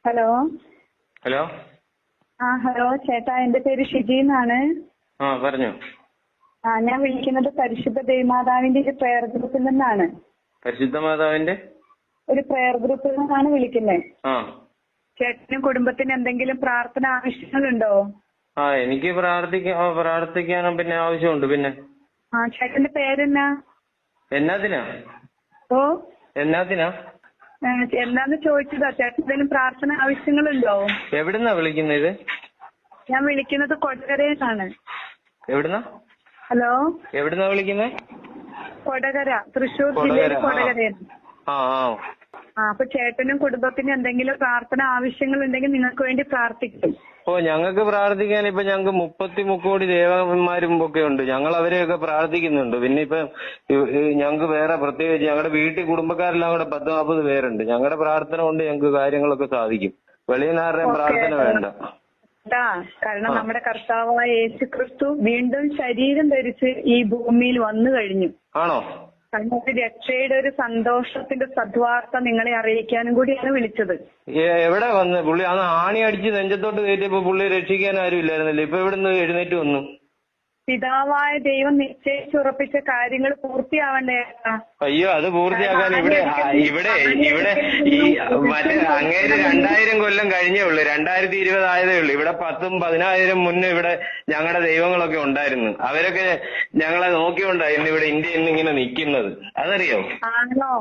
Hello. Hello. Hello ചേട്ടാ, എന്റെ പേര് ഷിജി എന്നാണ്. പറഞ്ഞോ. ഞാൻ വിളിക്കുന്നത് പരിശുദ്ധ ദേവമാതാവിന്റെ ഒരു പ്രയർ ഗ്രൂപ്പിൽ നിന്നാണ്. പരിശുദ്ധ മാതാവിന്റെ ഒരു പ്രയർ ഗ്രൂപ്പിൽ നിന്നാണ് വിളിക്കുന്നത്. ആ ചേട്ടനും കുടുംബത്തിന് എന്തെങ്കിലും പ്രാർത്ഥന ആവശ്യങ്ങളുണ്ടോ? എനിക്ക് പ്രാർത്ഥിക്കാനും പിന്നെ ആവശ്യമുണ്ട്. പിന്നെ ചേട്ടന്റെ പേരെന്നാ? എന്നാത്തിനാ ഓ എന്നാത്തിനാ എന്താന്ന് ചോദിച്ചതാ. ചേട്ടൻ എന്തെങ്കിലും പ്രാർത്ഥന ആവശ്യങ്ങളുണ്ടോ? എവിടുന്നാ വിളിക്കുന്നത് ഇത്? ഞാൻ വിളിക്കുന്നത് കൊടകരയെന്നാണ്. എവിടുന്നാ? ഹലോ. എവിടുന്നാ വിളിക്കുന്നത്? കൊടകര, തൃശ്ശൂർ ജില്ലയിൽ കൊടകരയാണ്. ആ അപ്പൊ ചേട്ടനും കുടുംബത്തിനും എന്തെങ്കിലും പ്രാർത്ഥന ആവശ്യങ്ങൾ ഉണ്ടെങ്കിൽ നിങ്ങൾക്ക് വേണ്ടി പ്രാർത്ഥിക്കും. ഞങ്ങൾക്ക് പ്രാർത്ഥിക്കാൻ ഇപ്പൊ ഞങ്ങൾക്ക് 33 ദേവന്മാരും ഒക്കെ ഉണ്ട്. ഞങ്ങൾ അവരെയൊക്കെ പ്രാർത്ഥിക്കുന്നുണ്ട്. പിന്നെ ഇപ്പൊ ഞങ്ങൾക്ക് വേറെ പ്രത്യേകിച്ച് ഞങ്ങളുടെ വീട്ടിൽ കുടുംബക്കാരെല്ലാം കൂടെ 10-40 പേരുണ്ട്. ഞങ്ങളുടെ പ്രാർത്ഥന കൊണ്ട് ഞങ്ങൾക്ക് കാര്യങ്ങളൊക്കെ സാധിക്കും. വെളിയിലാരുടെയും പ്രാർത്ഥന വേണ്ട. കാരണം നമ്മുടെ കർത്താവായ യേശു ക്രിസ്തു വീണ്ടും ശരീരം ധരിച്ച് ഈ ഭൂമിയിൽ വന്നു കഴിഞ്ഞു. ആണോ? അതിനകത്ത് രക്ഷയുടെ ഒരു സന്തോഷത്തിന്റെ സദ്വാർത്ത നിങ്ങളെ അറിയിക്കാനും കൂടിയാണ് വിളിച്ചത്. എവിടെ വന്ന് പുള്ളി അന്ന് ആണി അടിച്ച് നെഞ്ചത്തോട്ട് കയറ്റിയപ്പോ പുള്ളി രക്ഷിക്കാൻ ആരും ഇല്ലായിരുന്നല്ലോ. ഇപ്പൊ എവിടുന്ന് എഴുന്നേറ്റ് വന്നു? പിതാവായ ദൈവം നിശ്ചയിച്ചുറപ്പിച്ച കാര്യങ്ങൾ പൂർത്തിയാവണ്ടേ? അയ്യോ, അത് പൂർത്തിയാക്കാൻ ഇവിടെ ഈ മറ്റേ അങ്ങേര് 2000 കൊല്ലം കഴിഞ്ഞേ ഉള്ളൂ. 2020 ആയതേ ഉള്ളൂ. ഇവിടെ 10,000-10,000 മുന്നേ ഇവിടെ ഞങ്ങളുടെ ദൈവങ്ങളൊക്കെ ഉണ്ടായിരുന്നു. അവരൊക്കെ ഞങ്ങളെ നോക്കിക്കൊണ്ടായിരുന്നു ഇവിടെ ഇന്ത്യ ഇന്നിങ്ങനെ നിൽക്കുന്നത്. അതറിയോ? ആണോ?